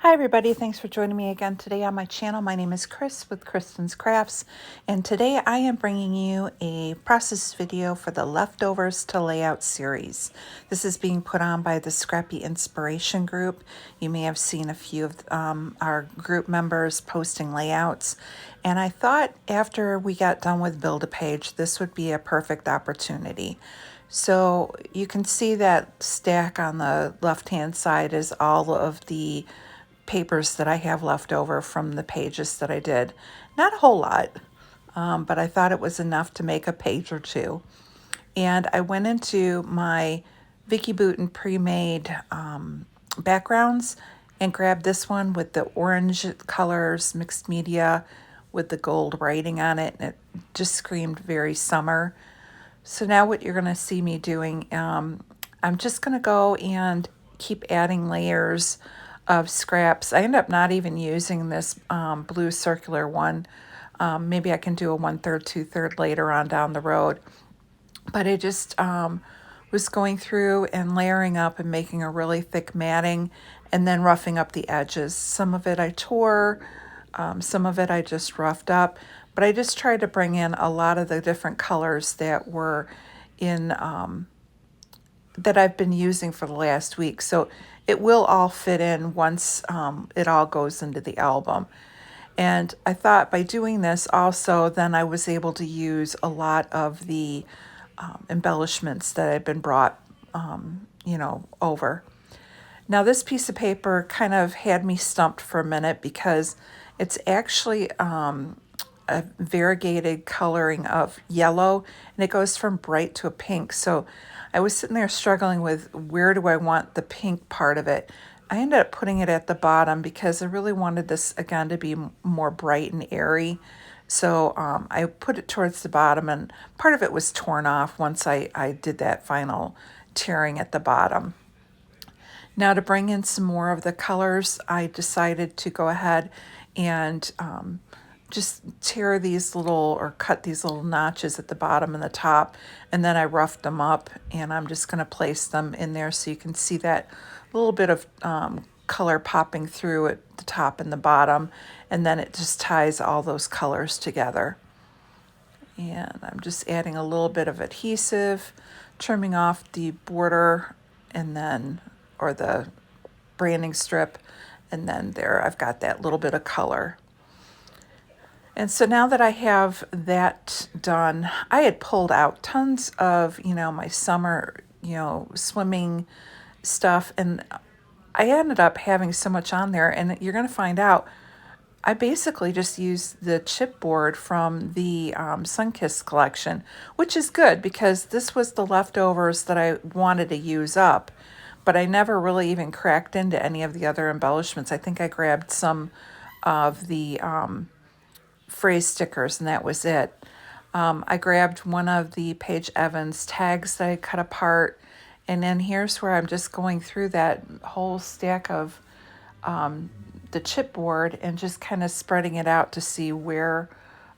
Hi everybody, thanks for joining me again today on my channel. My name is Chris with Kristen's Crafts, and today I am bringing you a process video for the Leftovers to Layout series. This is being put on by the Scrappy Inspiration Group. You may have seen a few of our group members posting layouts, and I thought after we got done with Build-A-Page, this would be a perfect opportunity. So you can see that stack on the left-hand side is all of the papers that I have left over from the pages that I did. Not a whole lot, but I thought it was enough to make a page or two. And I went into my Vicki Boutin pre-made backgrounds and grabbed this one with the orange colors, mixed media with the gold writing on it, and it just screamed very summer. So now what you're going to see me doing, I'm just going to go and keep adding layers of scraps. I end up not even using this blue circular one. Maybe I can do a 1/3, 2/3 later on down the road. But I just was going through and layering up and making a really thick matting and then roughing up the edges. Some of it I tore, some of it I just roughed up, but I just tried to bring in a lot of the different colors that were in that I've been using for the last week. So it will all fit in once it all goes into the album. And I thought by doing this also, then I was able to use a lot of the embellishments that had been brought, over. Now this piece of paper kind of had me stumped for a minute because it's actually a variegated coloring of yellow, and it goes from bright to a pink. So I was sitting there struggling with where do I want the pink part of it. I ended up putting it at the bottom because I really wanted this again to be more bright and airy. So I put it towards the bottom, and part of it was torn off once I did that final tearing at the bottom. Now to bring in some more of the colors, I decided to go ahead and just tear these little or cut these little notches at the bottom and the top, and then I roughed them up, and I'm just going to place them in there so you can see that little bit of color popping through at the top and the bottom, and then it just ties all those colors together. And I'm just adding a little bit of adhesive, trimming off the border and then, or the branding strip, and then there I've got that little bit of color. And so now that I have that done, I had pulled out tons of, my summer, swimming stuff, and I ended up having so much on there, and you're going to find out I basically just used the chipboard from the Sunkissed collection, which is good because this was the leftovers that I wanted to use up, but I never really even cracked into any of the other embellishments. I think I grabbed some of the phrase stickers, and that was it. I grabbed one of the Paige Evans tags that I cut apart, and then here's where I'm just going through that whole stack of the chipboard and just kind of spreading it out to see where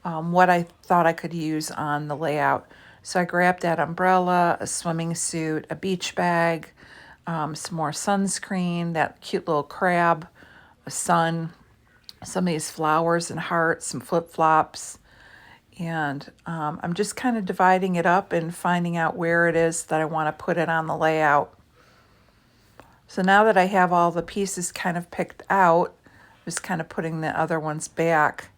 what I thought I could use on the layout. So I grabbed that umbrella, a swimming suit, a beach bag, some more sunscreen, that cute little crab, a sun, some of these flowers and hearts, some flip-flops, and I'm just kind of dividing it up and finding out where it is that I want to put it on the layout. So now that I have all the pieces kind of picked out, just kind of putting the other ones back.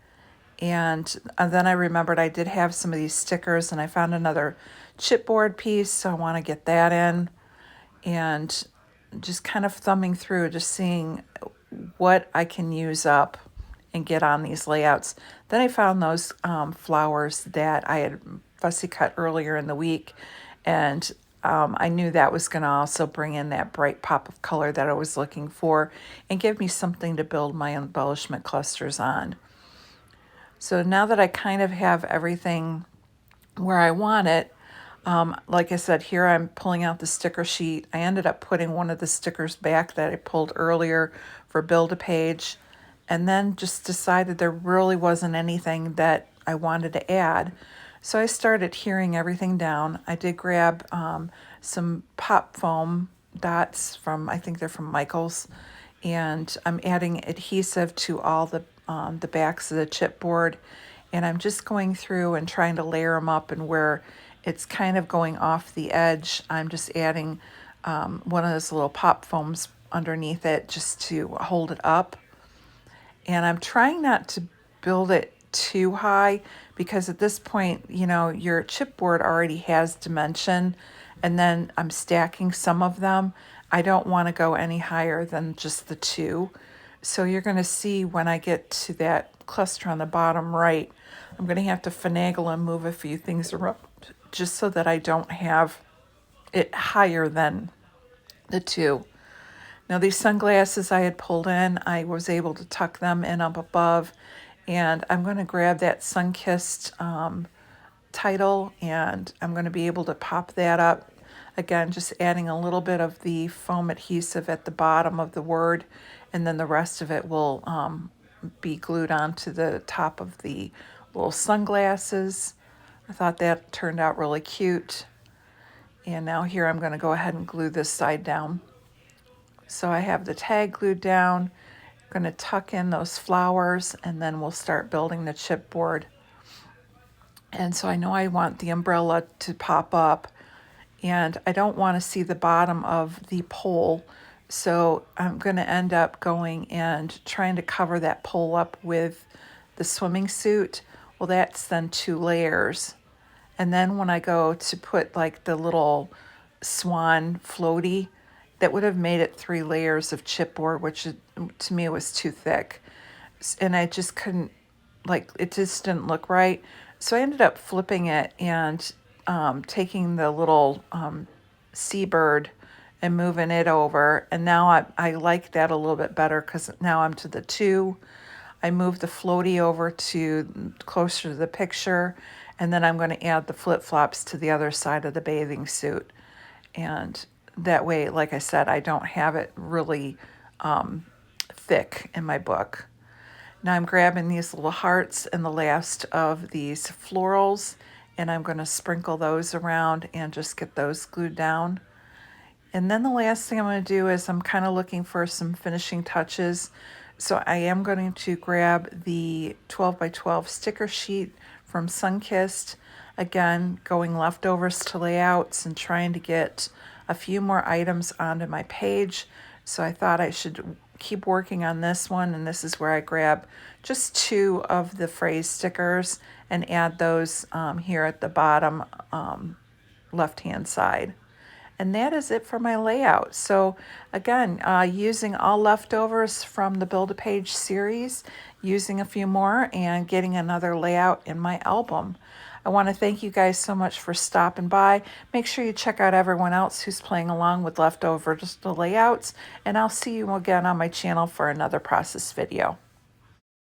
And then I remembered I did have some of these stickers, and I found another chipboard piece, so I want to get that in. And just kind of thumbing through, just seeing what I can use up and get on these layouts. Then I found those flowers that I had fussy cut earlier in the week, and I knew that was going to also bring in that bright pop of color that I was looking for and give me something to build my embellishment clusters on. So now that I kind of have everything where I want it, like I said, here I'm pulling out the sticker sheet. I ended up putting one of the stickers back that I pulled earlier for Build-A-Page, and then just decided there really wasn't anything that I wanted to add. So I started tearing everything down. I did grab some pop foam dots from, I think they're from Michael's, and I'm adding adhesive to all the backs of the chipboard, and I'm just going through and trying to layer them up, and where it's kind of going off the edge, I'm just adding one of those little pop foams underneath it just to hold it up. And I'm trying not to build it too high, because at this point, you know, your chipboard already has dimension, and then I'm stacking some of them. I don't want to go any higher than just the two. So you're going to see when I get to that cluster on the bottom right, I'm going to have to finagle and move a few things around just so that I don't have it higher than the two. Now these sunglasses I had pulled in, I was able to tuck them in up above, and I'm going to grab that Sunkissed title, and I'm going to be able to pop that up. Again, just adding a little bit of the foam adhesive at the bottom of the word, and then the rest of it will be glued onto the top of the little sunglasses. I thought that turned out really cute. And now here I'm going to go ahead and glue this side down. So I have the tag glued down. I'm going to tuck in those flowers, and then we'll start building the chipboard. And so I know I want the umbrella to pop up, and I don't want to see the bottom of the pole. So I'm going to end up going and trying to cover that pole up with the swimming suit. Well, that's then 2 layers. And then when I go to put like the little swan floaty, that would have made it 3 layers of chipboard, which to me was too thick. And I just couldn't, like, it just didn't look right. So I ended up flipping it and taking the little seabird and moving it over. And now I like that a little bit better, because now I'm to the 2. I moved the floaty over to closer to the picture, and then I'm going to add the flip-flops to the other side of the bathing suit. And that way, like I said, I don't have it really thick in my book. Now I'm grabbing these little hearts and the last of these florals, and I'm going to sprinkle those around and just get those glued down. And then the last thing I'm going to do is I'm kind of looking for some finishing touches. So I am going to grab the 12 by 12 sticker sheet from Sunkissed. Again, going leftovers to layouts and trying to get a few more items onto my page. So I thought I should keep working on this one, and this is where I grab just 2 of the phrase stickers and add those here at the bottom left-hand side. And that is it for my layout. So again, using all leftovers from the Build-A-Page series, using a few more, and getting another layout in my album. I want to thank you guys so much for stopping by. Make sure you check out everyone else who's playing along with leftovers layouts, and I'll see you again on my channel for another process video.